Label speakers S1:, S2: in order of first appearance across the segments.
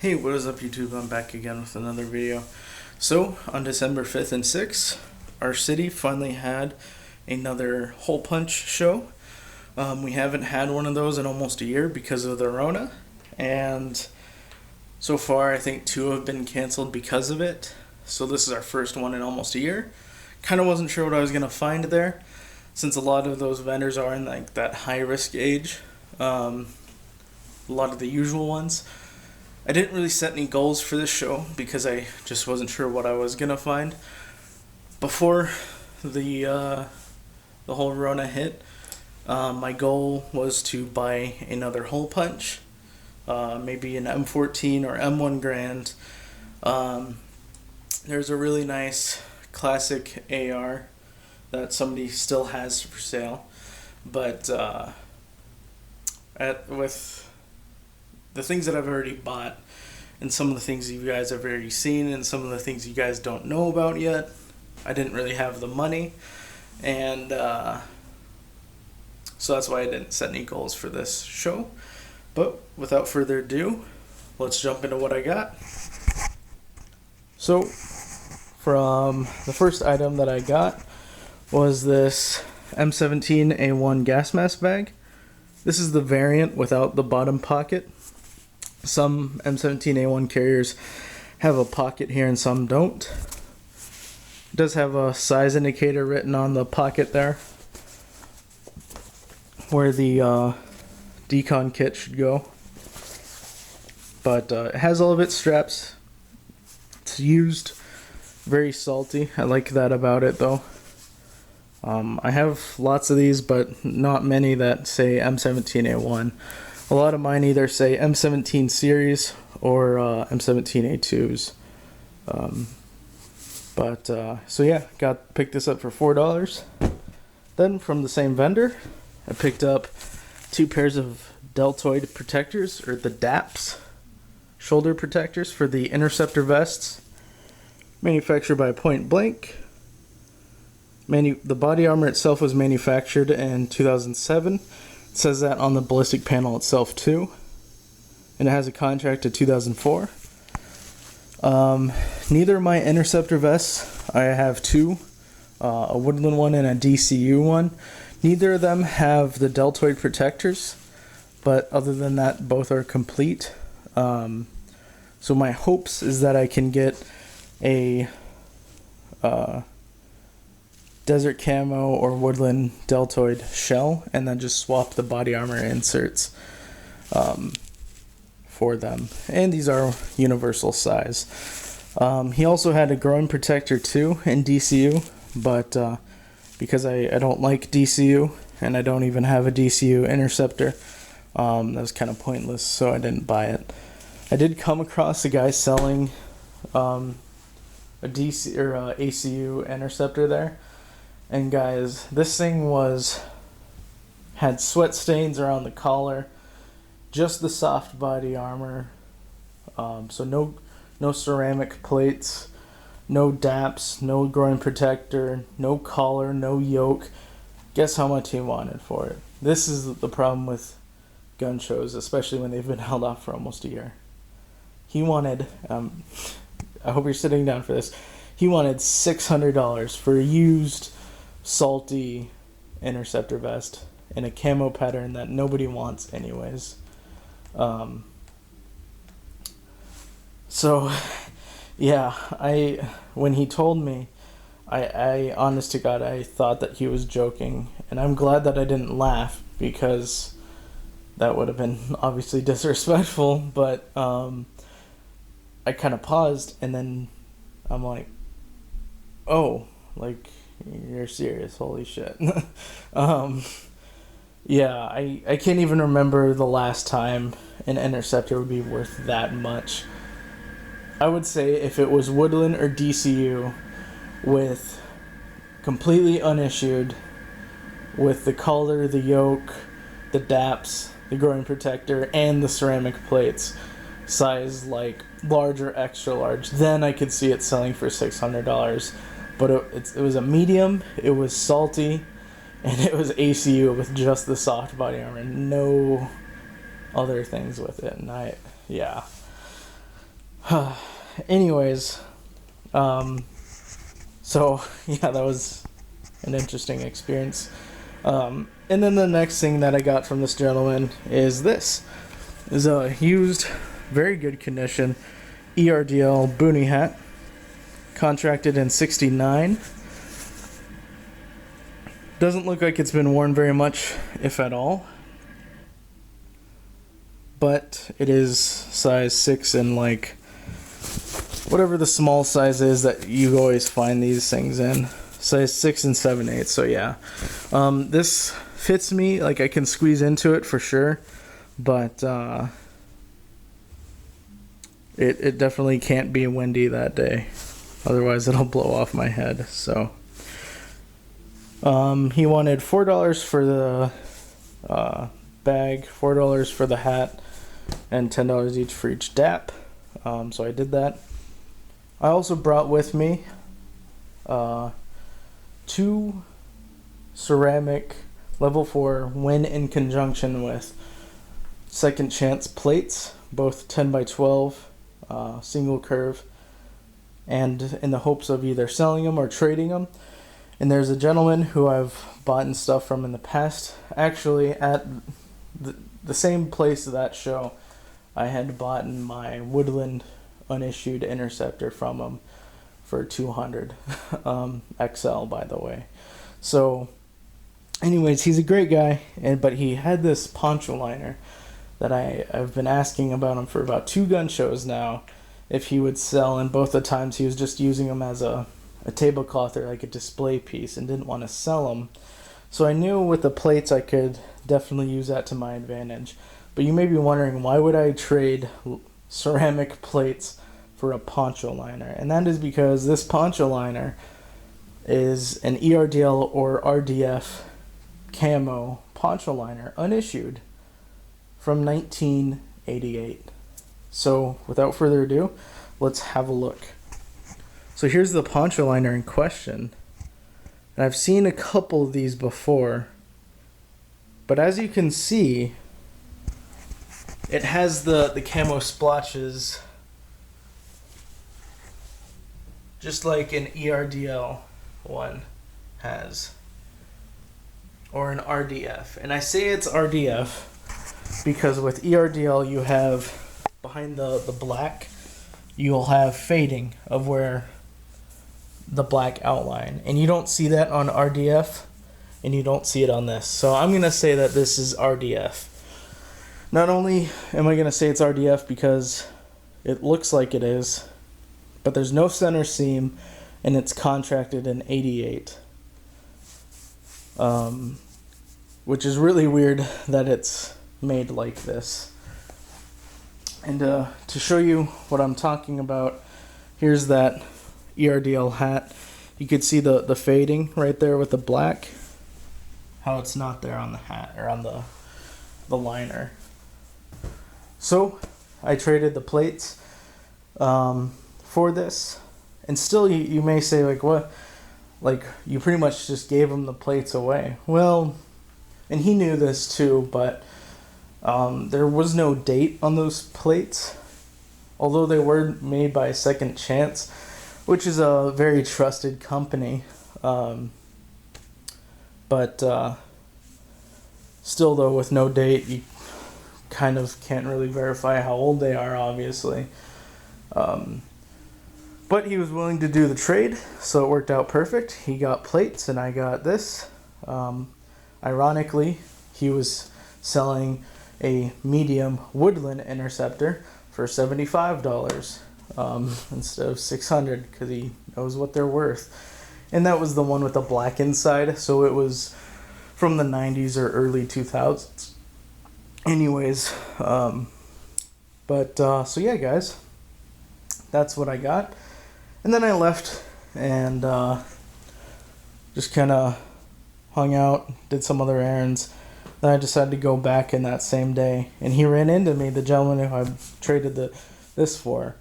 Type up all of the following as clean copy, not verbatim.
S1: Hey, what is up YouTube? I'm back again with another video. So, on December 5th and 6th, our city finally had another hole punch show. We haven't had one of those in almost a year because of the Rona, and so far I think 2 have been canceled because of it. So this is our first one in almost a year. Kind of wasn't sure what I was going to find there, since a lot of those vendors are in like that high risk age. A lot of the usual ones. I didn't really set any goals for this show because I just wasn't sure what I was gonna find. Before the whole Rona hit, my goal was to buy another hole punch, maybe an M14 or M1 Grand. There's a really nice classic AR that somebody still has for sale, but with the things that I've already bought, and some of the things you guys have already seen, and some of the things you guys don't know about yet, I didn't really have the money, and so that's why I didn't set any goals for this show. But without further ado, let's jump into what I got. So, from the first item that I got was this M17a1 Gas Mask Bag. This is the variant without the bottom pocket. Some M17a1 carriers have a pocket here and some don't. It does have a size indicator written on the pocket there, where the decon kit should go. But it has all of its straps. It's used, very salty. I like that about it though. I have lots of these, but not many that say M17a1. A lot of mine either say M17 series or M17a2s. So yeah, picked this up for $4. Then from the same vendor, I picked up 2 pairs of Deltoid Protectors, or the DAPs, shoulder protectors for the Interceptor Vests, manufactured by Point Blank. The body armor itself was manufactured in 2007. It says that on the ballistic panel itself too, and it has a contract to 2004. Neither of my Interceptor vests, I have 2, a Woodland one and a DCU one. Neither of them have the Deltoid Protectors, but other than that, both are complete. So my hopes is that I can get a desert camo or woodland deltoid shell, and then just swap the body armor inserts for them. And these are universal size. He also had a groin protector too in DCU, but because I don't like DCU, and I don't even have a DCU interceptor, that was kind of pointless, so I didn't buy it. I did come across a guy selling a DC or ACU interceptor there. And guys, this thing had sweat stains around the collar, just the soft body armor, so no ceramic plates, no DAPs, no groin protector, no collar, no yoke. Guess how much he wanted for it? This is the problem with gun shows, especially when they've been held off for almost a year. He wanted, I hope you're sitting down for this, he wanted $600 for a used salty Interceptor vest in a camo pattern that nobody wants anyways. So yeah, when he told me, I honest to God, I thought that he was joking, and I'm glad that I didn't laugh, because that would have been obviously disrespectful. But I kind of paused, and then I'm like, oh, like, you're serious, holy shit. Yeah, I can't even remember the last time an Interceptor would be worth that much. I would say if it was Woodland or DCU with completely unissued, with the collar, the yoke, the DAPs, the groin protector, and the ceramic plates, size like large or extra large, then I could see it selling for $600. But it was a medium, it was salty, and it was ACU with just the soft body armor, no other things with it. And yeah. Anyways, so yeah, that was an interesting experience. And then the next thing that I got from this gentleman is this. Is a used, very good condition ERDL boonie hat, contracted in '69. Doesn't look like it's been worn very much, if at all. But it is size 6 and like whatever the small size is that you always find these things in. Size 6 and 7/8, so yeah. This fits me, like I can squeeze into it for sure, but it definitely can't be windy that day. Otherwise it'll blow off my head, so. He wanted $4 for the bag, $4 for the hat, and $10 each for each DAP. So I did that. I also brought with me 2 ceramic level 4 when in conjunction with second chance plates, both 10x12, single curve, and in the hopes of either selling them or trading them. And there's a gentleman who I've bought stuff from in the past, actually at the same place of that show. I had bought my Woodland unissued Interceptor from him for 200 XL, by the way. So anyways, he's a great guy, but he had this poncho liner that I've been asking about him for about 2 gun shows now if he would sell, and both the times he was just using them as a tablecloth or like a display piece and didn't want to sell them. So I knew with the plates I could definitely use that to my advantage. But you may be wondering, why would I trade ceramic plates for a poncho liner? And that is because this poncho liner is an ERDL or RDF camo poncho liner, unissued, from 1988. So without further ado, let's have a look. So here's the poncho liner in question. And I've seen a couple of these before, but as you can see, it has the camo splotches just like an ERDL one has, or an RDF. And I say it's RDF because with ERDL you have behind the black, you'll have fading of where the black outline, and you don't see that on RDF, and you don't see it on this. So I'm gonna say that this is RDF. Not only am I gonna say it's RDF because it looks like it is, but there's no center seam, and it's contracted in '88, which is really weird that it's made like this. And to show you what I'm talking about, here's that ERDL hat. You could see the fading right there with the black, how it's not there on the hat or on the liner. So I traded the plates for this, and still you may say, like, what, like you pretty much just gave him the plates away. Well, and he knew this too, but there was no date on those plates, although they were made by Second Chance, which is a very trusted company. But still, though, with no date, you kind of can't really verify how old they are, obviously. But he was willing to do the trade, so it worked out perfect. He got plates, and I got this. Ironically, he was selling a medium Woodland Interceptor for $75 instead of $600, because he knows what they're worth. And that was the one with the black inside, so it was from the 90s or early 2000s. Anyways, so yeah, guys, that's what I got. And then I left and just kind of hung out, did some other errands. Then I decided to go back in that same day, and he ran into me, the gentleman who I traded this for,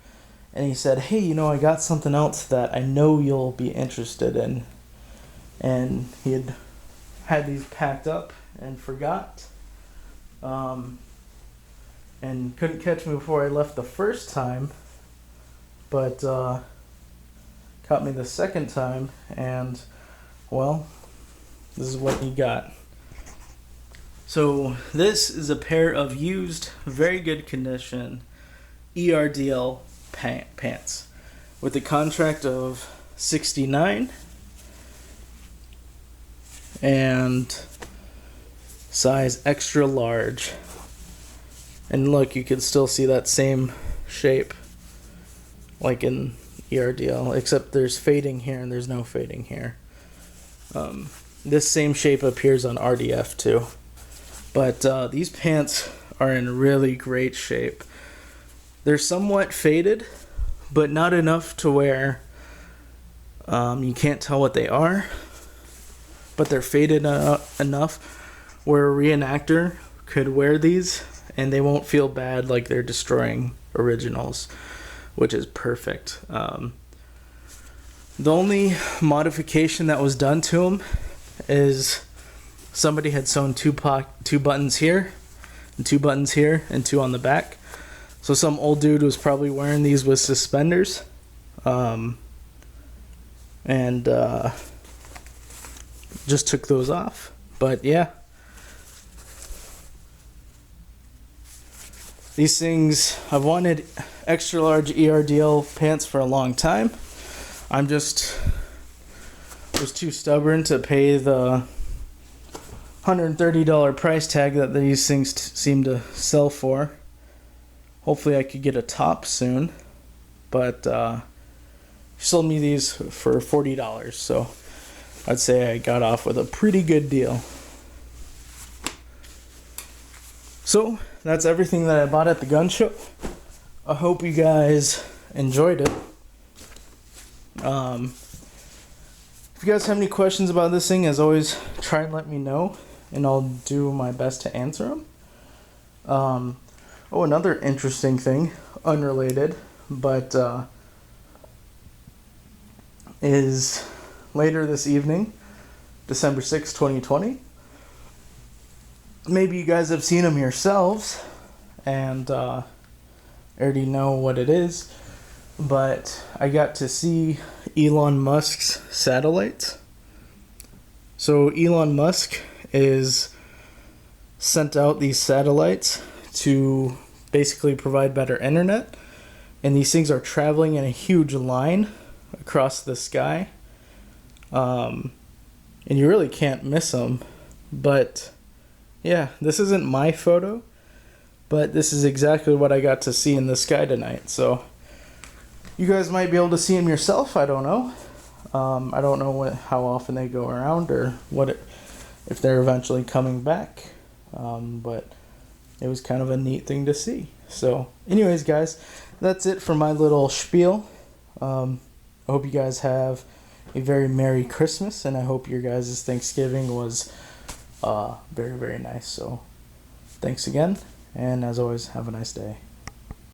S1: and he said, "Hey, you know, I got something else that I know you'll be interested in." And he had these packed up and forgot, and couldn't catch me before I left the first time. but caught me the second time, and well, this is what he got. So this is a pair of used, very good condition Erdl pants with a contract of $69 and size extra large. And look, you can still see that same shape like in Erdl, except there's fading here and there's no fading here. This same shape appears on RDF too. But these pants are in really great shape. They're somewhat faded, but not enough to where you can't tell what they are. But they're faded enough where a reenactor could wear these and they won't feel bad like they're destroying originals, which is perfect. The only modification that was done to them is somebody had sewn two buttons here, and 2 buttons here, and 2 on the back. So some old dude was probably wearing these with suspenders, and just took those off. But yeah, these things, I've wanted extra large Erdl pants for a long time. I'm just was too stubborn to pay the $130 price tag that these things seem to sell for. Hopefully I could get a top soon, but she sold me these for $40, so I'd say I got off with a pretty good deal. So that's everything that I bought at the gun show. I hope you guys enjoyed it. If you guys have any questions about this thing, as always, try and let me know, and I'll do my best to answer them. Oh, another interesting thing, unrelated, but is later this evening, December 6, 2020. Maybe you guys have seen them yourselves and already know what it is, but I got to see Elon Musk's satellites. So Elon Musk is sent out these satellites to basically provide better internet, and these things are traveling in a huge line across the sky, and you really can't miss them. But yeah, this isn't my photo, but this is exactly what I got to see in the sky tonight. So you guys might be able to see them yourself. I don't know. I don't know how often they go around or if they're eventually coming back. But it was kind of a neat thing to see. So anyways, guys, that's it for my little spiel. I hope you guys have a very Merry Christmas, and I hope your guys' Thanksgiving was very, very nice. So thanks again, and as always, have a nice day.